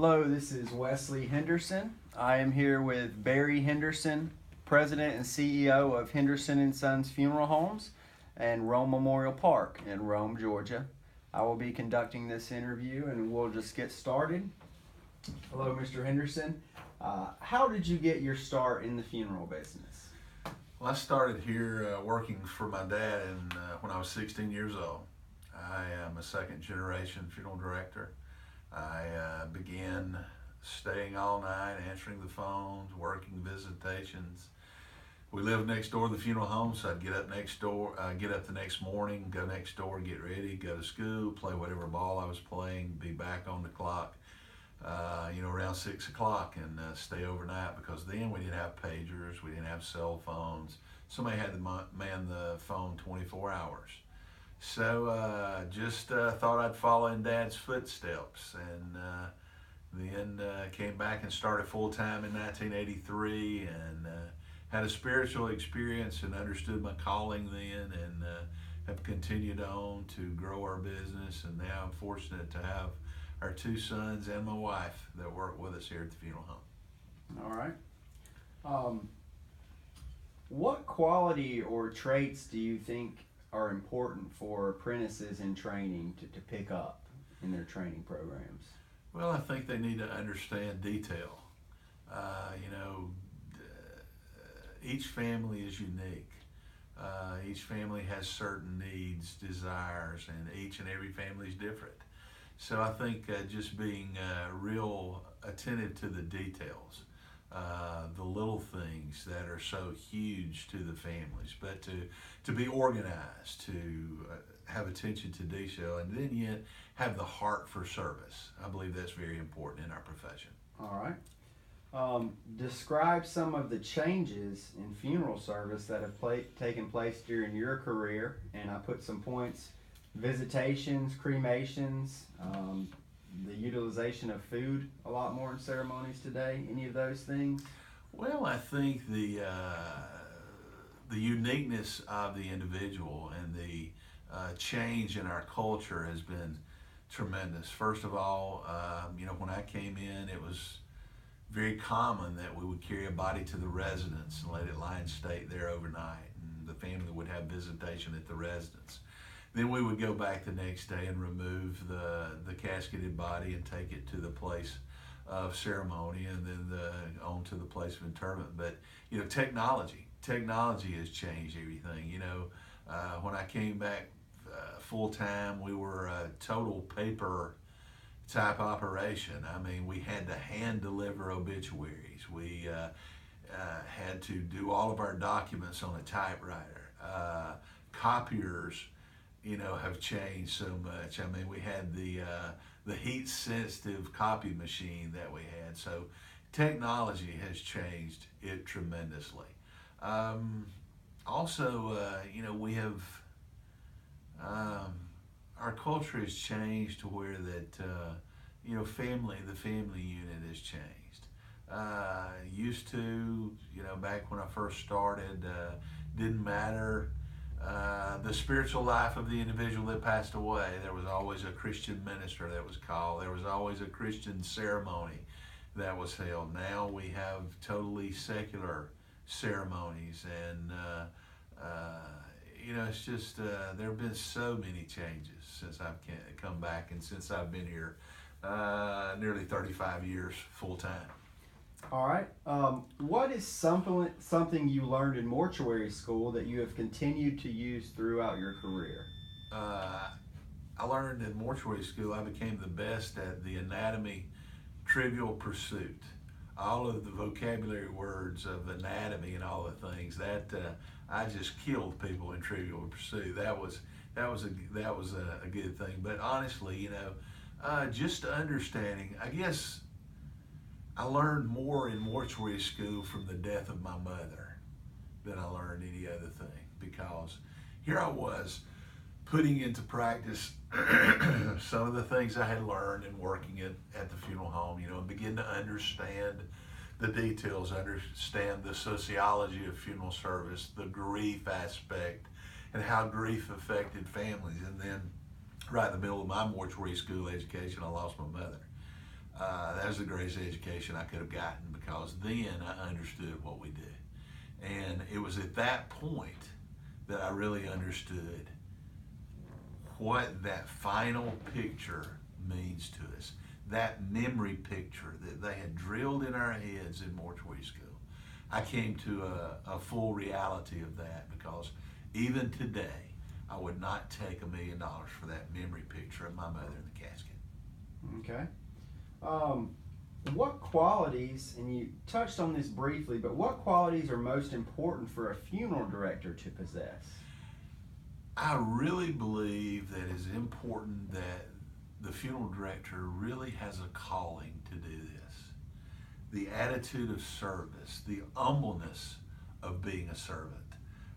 Hello, this is Wesley Henderson. I am here with Barry Henderson, President and CEO of Henderson and Sons Funeral Homes and Rome Memorial Park in Rome, Georgia. I will be conducting this interview and we'll just get started. Hello, Mr. Henderson. How did you get your start in the funeral business? Well, I started here working for my dad when I was 16 years old. I am a second generation funeral director. I began staying all night, answering the phones, working visitations. We lived next door to the funeral home, so I'd get up the next morning, go next door, get ready, go to school, play whatever ball I was playing, be back on the clock, around 6 o'clock and stay overnight, because then we didn't have pagers, we didn't have cell phones. Somebody had to man the phone 24 hours. So just thought I'd follow in Dad's footsteps, and then came back and started full-time in 1983, and had a spiritual experience and understood my calling then, and have continued on to grow our business. And now I'm fortunate to have our two sons and my wife that work with us here at the funeral home. All right. What quality or traits do you think are important for apprentices in training to pick up in their training programs? Well, I think they need to understand detail. Each family is unique. Each family has certain needs, desires, and each and every family is different. So I think just being real attentive to the details, the little things that are so huge to the families, but to be organized, to have attention to detail, and then yet have the heart for service. I believe that's very important in our profession. All right. Describe some of the changes in funeral service that have taken place during your career, and I put some points: visitations, cremations, the utilization of food a lot more in ceremonies today. Any of those things? Well, I think the uniqueness of the individual and the change in our culture has been tremendous. First of all, when I came in, it was very common that we would carry a body to the residence and let it lie in state there overnight, and the family would have visitation at the residence. Then we would go back the next day and remove the casketed body and take it to the place of ceremony, and then on to the place of interment. But technology has changed everything. When I came back full time, we were a total paper type operation. I mean, we had to hand deliver obituaries. We had to do all of our documents on a typewriter. Copiers have changed so much. I mean, we had the heat sensitive copy machine that we had. So technology has changed it tremendously. Also, we have our culture has changed to where that the family unit has changed. Used to, back when I first started, didn't matter the spiritual life of the individual that passed away. There was always a Christian minister that was called. There was always a Christian ceremony that was held. Now we have totally secular ceremonies, and it's just there have been so many changes since I've come back and since I've been here nearly 35 years full time. All right. What is something you learned in mortuary school that you have continued to use throughout your career? I learned in mortuary school I became the best at the anatomy Trivial Pursuit. All of the vocabulary words of anatomy and all the things that I just killed people in Trivial Pursuit. That was a good thing. But honestly, just understanding. I guess I learned more in mortuary school from the death of my mother than I learned any other thing, because here I was putting into practice some of the things I had learned in working at the funeral home, and begin to understand the details, understand the sociology of funeral service, the grief aspect, and how grief affected families. And then right in the middle of my mortuary school education, I lost my mother. That was the greatest education I could have gotten, because then I understood what we do. And it was at that point that I really understood what that final picture means to us. That memory picture that they had drilled in our heads in mortuary school. I came to a full reality of that, because even today, I would not take $1 million for that memory picture of my mother in the casket. Okay. What qualities, and you touched on this briefly, but what qualities are most important for a funeral director to possess? I really believe that it's important that the funeral director really has a calling to do this. The attitude of service, the humbleness of being a servant.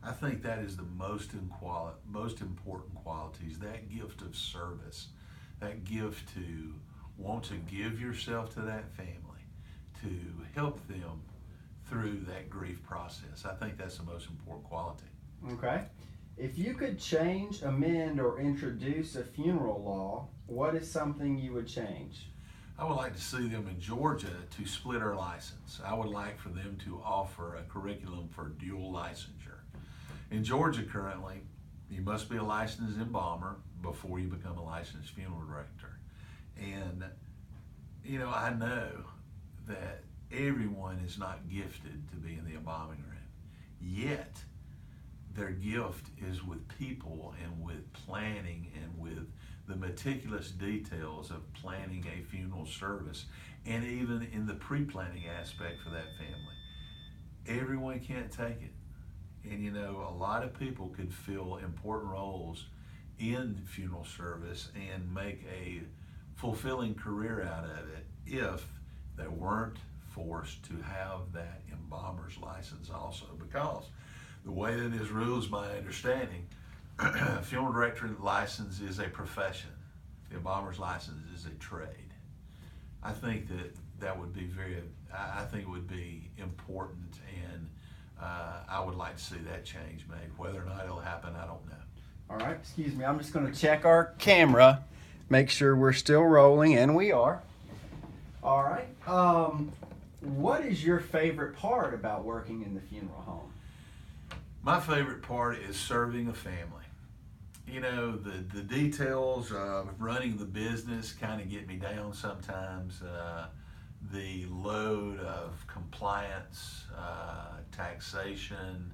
I think that is the most important qualities, that gift of service, that gift to want to give yourself to that family, to help them through that grief process. I think that's the most important quality. Okay. If you could change, amend, or introduce a funeral law, what is something you would change? I would like to see them in Georgia to split our license. I would like for them to offer a curriculum for dual licensure. In Georgia currently, you must be a licensed embalmer before you become a licensed funeral director. And, you know, I know that everyone is not gifted to be in the embalming room. Yet, their gift is with people and with planning and with the meticulous details of planning a funeral service, and even in the pre-planning aspect for that family. Everyone can't take it. And you know, a lot of people could fill important roles in funeral service and make a fulfilling career out of it if they weren't forced to have that embalmer's license also. Because the way that this rules my understanding, funeral director license is a profession. The embalmer's license is a trade. I think that would be I think it would be important, and I would like to see that change made. Whether or not it'll happen, I don't know. All right, excuse me, I'm just going to check our camera, make sure we're still rolling, and we are. All right. What is your favorite part about working in the funeral home? My favorite part is serving a family. You know, the details of running the business kind of get me down sometimes. The load of compliance, taxation,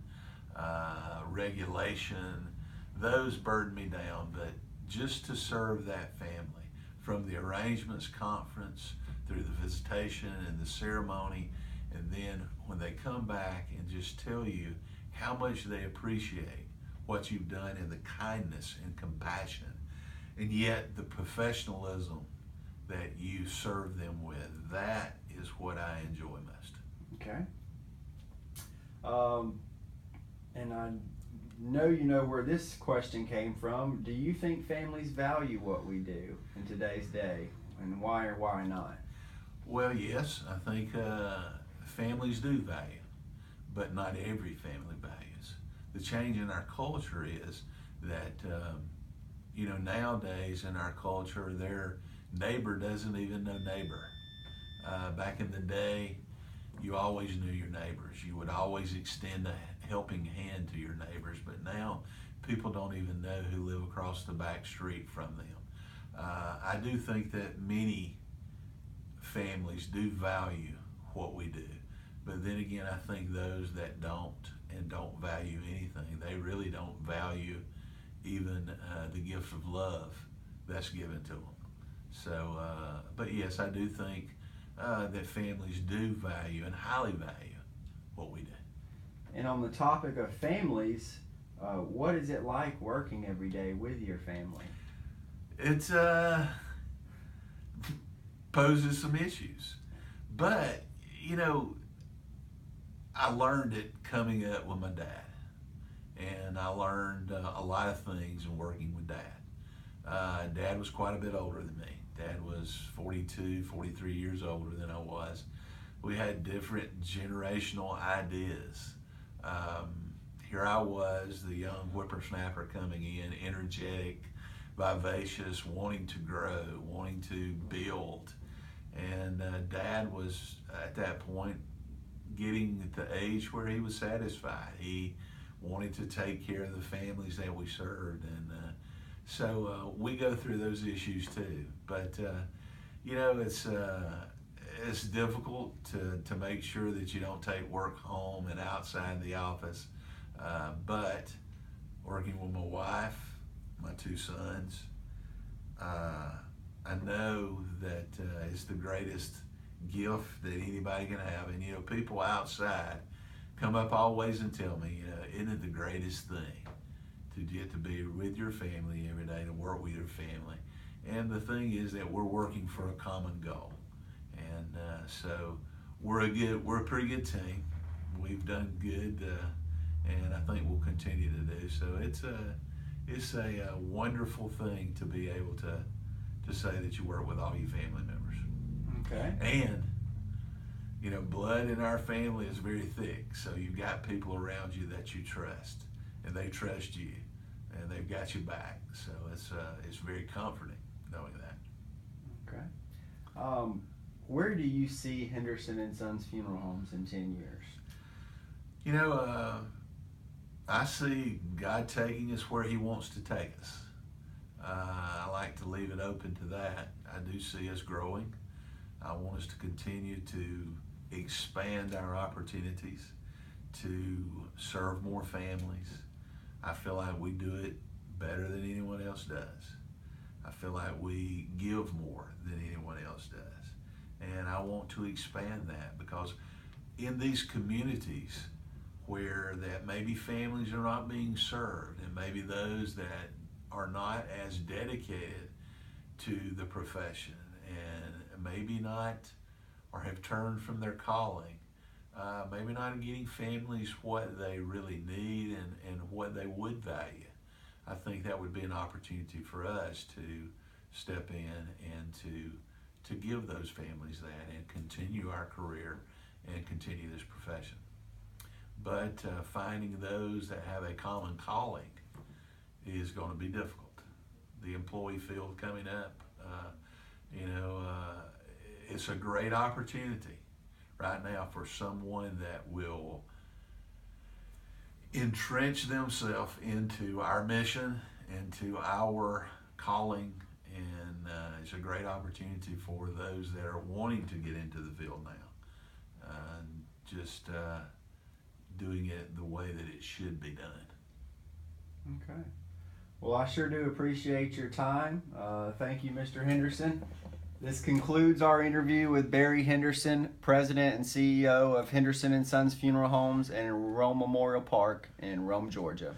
regulation, those burden me down. But just to serve that family, from the arrangements conference through the visitation and the ceremony, and then when they come back and just tell you how much they appreciate what you've done, and the kindness and compassion, and yet the professionalism that you serve them with, that is what I enjoy most. Okay. And I know you know where this question came from. Do you think families value what we do in today's day, and why or why not? Well, yes, I think families do value, but not every family values. The change in our culture is that, you know, nowadays in our culture, their neighbor doesn't even know neighbor. Back in the day, you always knew your neighbors. You would always extend a helping hand to your neighbors, but now people don't even know who live across the back street from them. I do think that many families do value what we do, but then again, I think those that don't value anything, they really don't value even the gift of love that's given to them. So, but yes, I do think that families do value and highly value what we do. And on the topic of families, what is it like working every day with your family? It poses some issues, but you know, I learned it coming up with my dad, and I learned a lot of things in working with Dad. Dad was quite a bit older than me. Dad was 42, 43 years older than I was. We had different generational ideas. Here I was, the young whippersnapper coming in, energetic, vivacious, wanting to grow, wanting to build. And Dad was at that point getting at the age where he was satisfied. He wanted to take care of the families that we served, and so we go through those issues too. But you know, it's difficult to make sure that you don't take work home and outside the office. But working with my wife, my two sons, I know that it's the greatest gift that anybody can have. And you know, people outside come up always and tell me, you know, isn't it the greatest thing to get to be with your family every day, to work with your family? And the thing is that we're working for a common goal. And so we're a pretty good team. We've done good, and I think we'll continue to do so. It's a wonderful thing to be able to say that you work with all your family members. Okay. And you know, blood in our family is very thick, so you've got people around you that you trust, and they trust you, and they've got you back. So it's very comforting knowing that. Okay. Where do you see Henderson and Sons Funeral Homes in 10 years? You know, I see God taking us where He wants to take us. I like to leave it open to that. I do see us growing. I want us to continue to expand our opportunities to serve more families. I feel like we do it better than anyone else does. I feel like we give more than anyone else does. And I want to expand that, because in these communities where that maybe families are not being served, and maybe those that are not as dedicated to the profession, and maybe not, or have turned from their calling, maybe not getting families what they really need and what they would value. I think that would be an opportunity for us to step in and to give those families that, and continue our career and continue this profession. But finding those that have a common calling is going to be difficult. The employee field coming up, it's a great opportunity right now for someone that will entrench themselves into our mission, into our calling, and it's a great opportunity for those that are wanting to get into the field now, just doing it the way that it should be done. Okay. Well, I sure do appreciate your time. Thank you, Mr. Henderson. This concludes our interview with Barry Henderson, President and CEO of Henderson and Sons Funeral Homes in Rome Memorial Park in Rome, Georgia.